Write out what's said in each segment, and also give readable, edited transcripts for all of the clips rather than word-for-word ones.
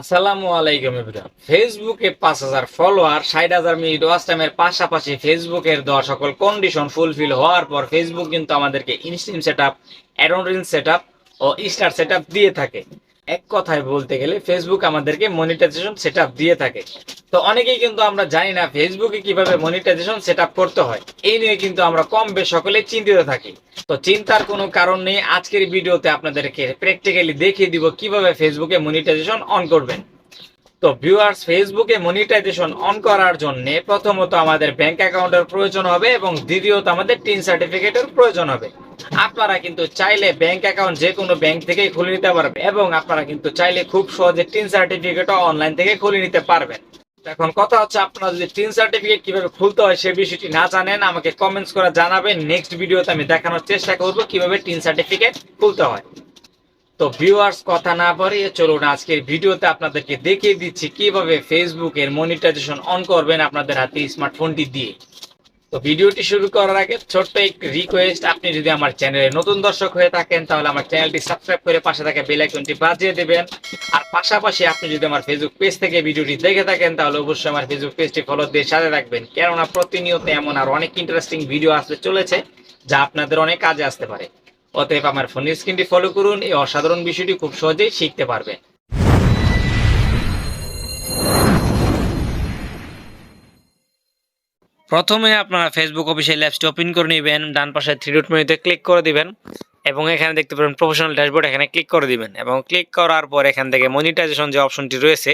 আসসালামু আলাইকুম এভরিওয়ান। ফেসবুকে 5,000 ফলোয়ার, 60,000 মিনিট ওয়াচ টাইমের পাশাপাশি ফেসবুকের দেওয়া সকল কন্ডিশন ফুলফিল হওয়ার পর ফেসবুক কিন্তু আমাদেরকে instream setup, ad on reel setup ও স্টার সেটআপ দিয়ে থাকে। এক কথায় বলতে গেলে ফেসবুক আমাদেরকে মনিটাইজেশন সেটআপ দিয়ে থাকে। তো অনেকেই কিন্তু আমরা জানি না ফেসবুকে কিভাবে মনিটাইজেশন সেটআপ করতে হয়। এই নিয়ে কিন্তু আমরা কম বেশ সকলে চিন্তিত থাকি। তো চিন্তার কোনো কারণ নেই, আজকের ভিডিওতে আপনাদেরকে প্র্যাকটিক্যালি দেখিয়ে দিব কিভাবে ফেসবুকে মনিটাইজেশন অন করবেন। তো ভিউয়ার্স, ফেসবুকে মনিটাইজেশন অন করার জন্য প্রথমত আমাদের ব্যাংক অ্যাকাউন্টের প্রয়োজন হবে এবং দ্বিতীয়ত আমাদের টিন সার্টিফিকেটের প্রয়োজন হবে। আপনারা কিন্তু চাইলে ব্যাংক অ্যাকাউন্ট যে কোনো ব্যাংক থেকেই খুলে নিতে পারবেন এবং আপনারা কিন্তু চাইলে খুব সহজে টিন সার্টিফিকেটও অনলাইন থেকে খুলে নিতে পারবেন। এখন কথা হচ্ছে, আপনারা যদি টিন সার্টিফিকেট কিভাবে খুলতে হয় সে বিষয়টি না জানেন, আমাকে কমেন্টস করে জানাবেন। নেক্সট ভিডিওতে আমি দেখানোর চেষ্টা করব কিভাবে টিন সার্টিফিকেট খুলতে হয়। তো ভিউয়ার্স, কথা না বাড়িয়ে চলুন আজকের ভিডিওতে আপনাদেরকে দেখিয়ে দিচ্ছি কিভাবে ফেসবুকের মনিটাইজেশন অন করবেন আপনাদের হাতে স্মার্টফোনটি দিয়ে। তো ভিডিওটি শুরু করার আগে ছোট্ট একটি রিকোয়েস্ট, আপনি যদি আমার চ্যানেলে নতুন দর্শক হয়ে থাকেন তাহলে আমার চ্যানেলটি সাবস্ক্রাইব করে পাশে থাকা বেল আইকনটি বাজিয়ে দেবেন। আর পাশাপাশি আপনি যদি আমার ফেসবুক পেজ থেকে ভিডিওটি দেখে থাকেন তাহলে অবশ্যই আমার ফেসবুক পেজটি ফলো দিয়ে সাথে রাখবেন, কেননা প্রতিনিয়ত এমন আর অনেক ইন্টারেস্টিং ভিডিও আসতে চলেছে যা আপনাদের অনেক কাজে আসতে পারে। অতএব আমার ফোনের স্ক্রিনটি ফলো করুন, এই অসাধারণ বিষয়টি খুব সহজেই শিখতে পারবেন। প্রথমে আপনারা ফেসবুক অফিসিয়াল অ্যাপসটি ওপেন করে নেবেন, ডান পাশে থ্রি ডট মেনুতে ক্লিক করে দিবেন এবং এখানে দেখতে পাবেন প্রফেশনাল ড্যাশবোর্ড, এখানে ক্লিক করে দিবেন এবং ক্লিক করার পর এখান থেকে মনিটাইজেশন যে অপশনটি রয়েছে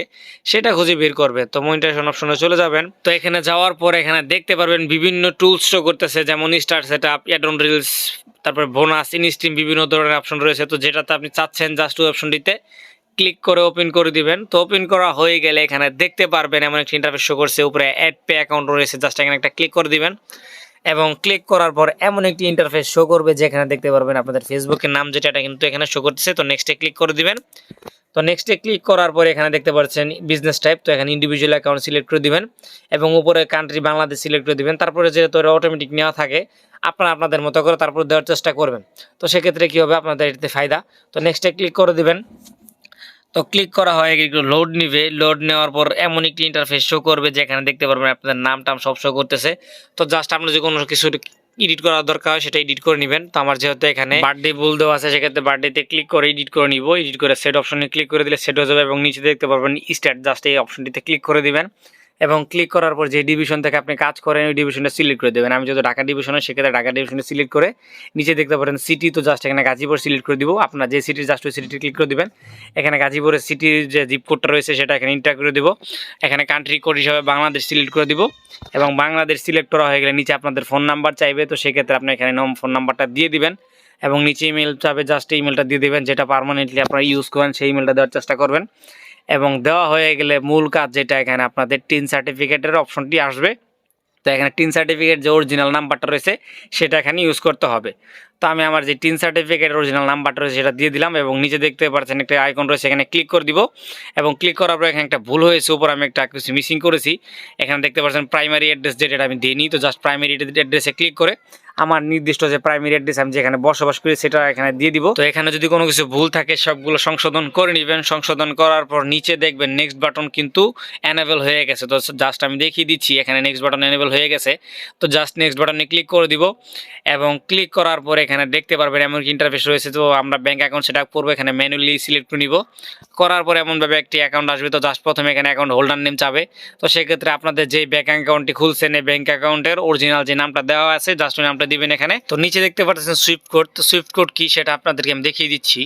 সেটা খুঁজে বের করবে। তো মনিটাইজেশন অপশনে চলে যাবেন। তো এখানে যাওয়ার পর এখানে দেখতে পারবেন বিভিন্ন টুলস শো করতেছে, যেমন star setup, ad on reels, তারপর বোনাস, ইনস্ট্রিম, বিভিন্ন ধরনের অপশন রয়েছে। তো যেটাতে আপনি চাচ্ছেন জাস্ট ওই অপশনটিতে ক্লিক করে ওপেন করে দিবেন। তো ওপেন করা হয়ে গেলে এখানে দেখতে পারবেন এমন একটা ইন্টারফেস শো করছে, উপরে অ্যাড পে অ্যাকাউন্ট রয়েছে, জাস্ট এখানে একটা ক্লিক করে দিবেন এবং ক্লিক করার পর এমন একটি ইন্টারফেস শো করবে যেখানে দেখতে পারবেন আপনাদের ফেসবুকের নাম যেটা এটা কিন্তু এখানে শো করতেছে। তো নেক্সটে ক্লিক করে দিবেন। তো নেক্সটে ক্লিক করার পর এখানে দেখতে পাচ্ছেন বিজনেস টাইপ, তো এখানে ইন্ডিভিজুয়াল অ্যাকাউন্ট সিলেক্ট করে দিবেন এবং উপরে কান্ট্রি বাংলাদেশ সিলেক্ট করে দিবেন। তারপরে যেহেতু অটোমেটিক নেওয়া থাকে আপনারা আপনাদের মতো করে তারপর দেওয়ার চেষ্টা করবেন। তো সেক্ষেত্রে কী হবে, আপনাদের এটাতে ফায়দা। তো নেক্সটে ক্লিক করে দিবেন। তো ক্লিক করা হয় একটু লোড নিবে, লোড নেওয়ার পর এমন একটি ইন্টারফেস শো করবে যেখানে দেখতে পারবেন আপনাদের নাম টাম সব শো করতেছে। তো জাস্ট আপনার যে কোনো কিছু এডিট করার দরকার হয় সেটা এডিট করে নেবেন। তো আমার যেহেতু এখানে বার্থডে ভুল দেওয়া আছে সেক্ষেত্রে বার্থডেতে ক্লিক করে এডিট করে নিব। এডিট করে সেট অপশনে ক্লিক করে দিলে সেট হয়ে যাবে এবং নিচে দেখতে পারবেন স্টার্ট, জাস্ট এই অপশনটিতে ক্লিক করে দিবেন এবং ক্লিক করার পর যে ডিভিশন থেকে আপনি কাজ করেন ওই ডিভিশনটা সিলেক্ট করে দেবেন। আমি যেহেতু ঢাকা ডিভিশনে সেক্ষেত্রে ঢাকা ডিভিশনে সিলেক্ট করে নিচে দেখতে পারেন সিটি, তো জাস্ট এখানে গাজীপুর সিলেক্ট করে দিব। আপনার যে সিটি জাস্ট ওই সিটিটি ক্লিক করে দিবেন। এখানে গাজীপুরের সিটির যে জিপ কোডটা রয়েছে সেটা এখানে এন্টার করে দিব। এখানে কান্ট্রি কোড হিসাবে বাংলাদেশ সিলেক্ট করে দিব এবং বাংলাদেশ সিলেক্ট করা হয়ে গেলে নিচে আপনাদের ফোন নাম্বার চাইবে, তো সেক্ষেত্রে আপনি এখানে ফোন নাম্বারটা দিয়ে দিবেন এবং নিচে ইমেল চাইবে, জাস্ট ইমেলটা দিয়ে দেবেন যেটা পার্মানেন্টলি আপনারা ইউজ করেন, সেই ইমেলটা দেওয়ার চেষ্টা করবেন। এবং দেওয়া হয়ে গেলে মূল কাজ যেটা, এখানে আপনাদের টিন সার্টিফিকেটের অপশনটি আসবে। তো এখানে টিন সার্টিফিকেট যে অরিজিনাল নাম্বারটা রয়েছে সেটা এখানে ইউজ করতে হবে। তো আমি আমার যে টিন সার্টিফিকেট অরিজিনাল নাম্বারটা রয়েছে সেটা দিয়ে দিলাম এবং নিচে দেখতে পাচ্ছেন একটা আইকন রয়েছে, এখানে ক্লিক করে দিব এবং ক্লিক করার পর এখানে একটা ভুল হয়েছে, উপর আমি একটা কিছু মিসিং করেছি। এখানে দেখতে পাচ্ছেন প্রাইমারি অ্যাড্রেস যেটা আমি দিইনি, তো জাস্ট প্রাইমারি অ্যাড্রেসে ক্লিক করে আমার নির্দিষ্ট যে প্রাইমারি অ্যাড্রেস আমি যেখানে বসবাস করি সেটা এখানে দিয়ে দিব। তো এখানে যদি কোনো কিছু ভুল থাকে সবগুলো সংশোধন করে নেবেন। সংশোধন করার পর নিচে দেখবেন নেক্সট বাটন কিন্তু এনেবল হয়ে গেছে। তো জাস্ট আমি দেখিয়ে দিচ্ছি এখানে নেক্সট বাটন এনেবল হয়ে গেছে। তো জাস্ট নেক্সট বাটনে ক্লিক করে দিব এবং ক্লিক করার পর এখানে দেখতে পারবেন এমন কি ইন্টারফেস রয়েছে। তো আমরা ব্যাঙ্ক অ্যাকাউন্ট সেট আপ করবো, এখানে ম্যানুয়ালি সিলেক্ট করে নিব। করার পর এমনভাবে একটি অ্যাকাউন্ট আসবে। তো জাস্ট প্রথমে এখানে অ্যাকাউন্ট হোল্ডার নেম চাবে। তো সেক্ষেত্রে আপনাদের যে ব্যাঙ্ক অ্যাকাউন্টটি খুলছেন এই ব্যাঙ্ক অ্যাকাউন্টের অরিজিনাল যে নামটা দেওয়া আছে জাস্ট ওই নামটা দিবেন এখানে। তো নিচে দেখতে পাচ্ছেন সুইফট কোড, তো সুইফট কোড কি সেটা আপনাদেরকে আমি দেখিয়ে দিচ্ছি।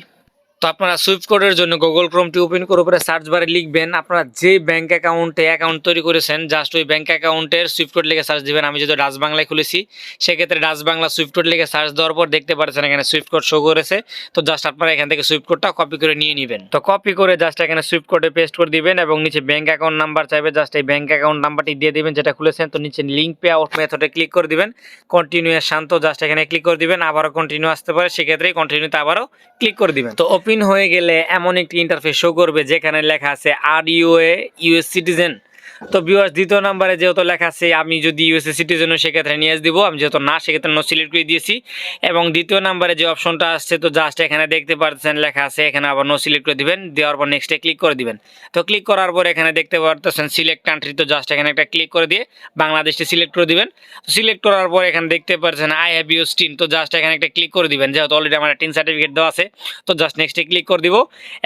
তো আপনারা সুইফট কোডের জন্য গুগল ক্রোমটি ওপেন করে উপরে সার্চ বারে লিখবেন আপনারা যে ব্যাঙ্ক অ্যাকাউন্টে অ্যাকাউন্ট তৈরি করেছেন, জাস্ট ওই ব্যাঙ্ক অ্যাকাউন্টের সুইফট কোড লিখে সার্চ দিবেন। আমি যেহেতু ডাচ বাংলায় খুলেছি সেক্ষেত্রে ডাচ বাংলা সুইফট কোড লিখে সার্চ দেওয়ার পর দেখতে পাচ্ছেন এখানে সুইফট কোড শো করেছে। তো জাস্ট আপনারা এখান থেকে সুইফট কোডটা কপি করে নিয়ে নেবেন। তো কপি করে জাস্ট এখানে সুইফট কোডে পেস্ট করে দিবেন এবং নিচে ব্যাঙ্ক অ্যাকাউন্ট নাম্বার চাইবে, জাস্ট এই ব্যাঙ্ক অ্যাকাউন্ট নাম্বারটি দিয়ে দিবেন যেটা খুলেছেন। তো নিচে লিঙ্ক পে আউট মেথডে ক্লিক করে দিবেন, কন্টিনিউ শান্ত, জাস্ট এখানে ক্লিক করে দিবেন। আবারও কন্টিনিউ আসতে পারে, সেক্ষেত্রে কন্টিনিউতে আবারও ক্লিক করে দিবেন। তো ওপেন হয়ে গেলে এমন একটি ইন্টারফেস শো করবে যেখানে লেখা আছে are you a US citizen. তো ভিউয়ার্স দ্বিতীয় নাম্বারে যেহেতু লেখা আছে আমি যদি ইউএসএ সিটিজেন হই সেক্ষেত্রে নিয়েস দিব, আমি যেহেতু না সেক্ষেত্রে নো সিলেক্ট করে দিয়েছি। এবং দ্বিতীয় নাম্বারে যে অপশনটা আসছে তো জাস্ট এখানে দেখতে পাচ্ছেন লেখা আছে, এখানে আবার নো সিলেক্ট করে দিবেন, দেওয়ার পর নেক্সটে ক্লিক করে দিবেন। তো ক্লিক করার পর এখানে দেখতে পাচ্ছেন সিলেক্ট কান্ট্রি, তো জাস্ট এখানে একটা ক্লিক করে দিয়ে বাংলাদেশে সিলেক্ট করে দিবেন। সিলেক্ট করার পর এখানে দেখতে পাচ্ছেন আই হ্যাভ ইউজ টিন, তো জাস্ট এখানে একটা ক্লিক করে দিবেন, যেহেতু অলরেডি আমার টিন সার্টিফিকেট দেওয়া আছে। তো জাস্ট নেক্সটে ক্লিক করে দিব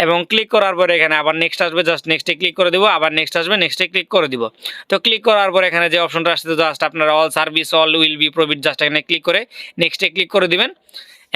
এবং ক্লিক করার পর এখানে আবার নেক্সট আসবে, জাস্ট নেক্সটে ক্লিক করে দিব, আবার নেক্সট আসবে, নেক্সটে ক্লিক করে দিব। তো ক্লিক করার পর এখানে যে অপশনটা আসছে তো জাস্ট আপনারা all service all will be profit, just এখানে ক্লিক করে নেক্সটে ক্লিক করে দিবেন।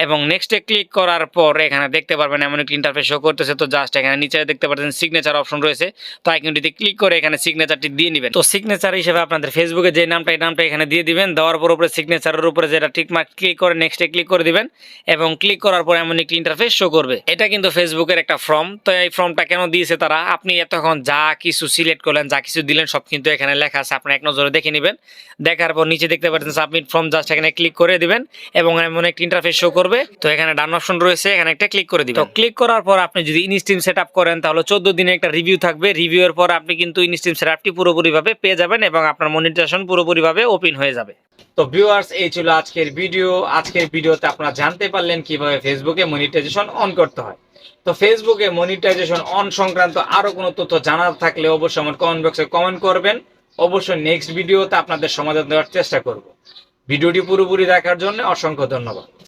এবং নেক্সটে ক্লিক করার পর এখানে দেখতে পারবেন এমন একটি ইন্টারফেস শো করতেছে। তো জাস্ট এখানে নিচে দেখতে পাচ্ছেন সিগনেচার অপশন রয়েছে, তো আইকনটিতে ক্লিক করে এখানে সিগনেচারটি দিয়ে নেবেন। তো সিগনেচার হিসেবে আপনাদের ফেসবুকে যে নামটা এই নামটা এখানে দিয়ে দিবেন, দেওয়ার পর উপরে সিগনেচারের উপরে যেটা টিকমার্ক ক্লিক করে নেক্সটে ক্লিক করে দিবেন এবং ক্লিক করার পর এমন একটি ইন্টারফেস শো করবে। এটা কিন্তু ফেসবুকের একটা ফর্ম। তো এই ফর্মটা কেন দিয়েছে তারা, আপনি এতক্ষণ যা কিছু সিলেক্ট করলেন, যা কিছু দিলেন সব কিন্তু এখানে লেখা আছে, আপনি এক নজরে দেখে নেবেন। দেখার পর নিচে দেখতে পাচ্ছেন সাবমিট ফর্ম, জাস্ট এখানে ক্লিক করে দিবেন এবং এমন একটি ইন্টারফেস শো করবে। তো এখানে ডান অপশন রয়েছে, এখানে একটা ক্লিক করে দিবেন। তো ক্লিক করার পর আপনি যদি ইনস্টিম সেটআপ করেন তাহলে 14 দিনে একটা রিভিউ থাকবে। রিভিউয়ের পর আপনি কিন্তু ইনস্টিম সেটআপটি পুরোপুরিভাবে পেয়ে যাবেন এবং আপনার মনিটাইজেশন পুরোপুরিভাবে ওপেন হয়ে যাবে। তো ভিউয়ার্স এই ছিল আজকের ভিডিও। আজকের ভিডিওতে আপনারা জানতে পারলেন কিভাবে ফেসবুকে মনিটাইজেশন অন করতে হয়। তো ফেসবুকে মনিটাইজেশন অন সংক্রান্ত আরো কোনো তথ্য জানার থাকলে অবশ্যই আমার কমেন্ট বক্সে কমেন্ট করবেন। অবশ্যই নেক্সট ভিডিওতে আপনাদের সমাধান দেওয়ার চেষ্টা করব। ভিডিওটি পুরোপুরি দেখার জন্য অসংখ্য ধন্যবাদ।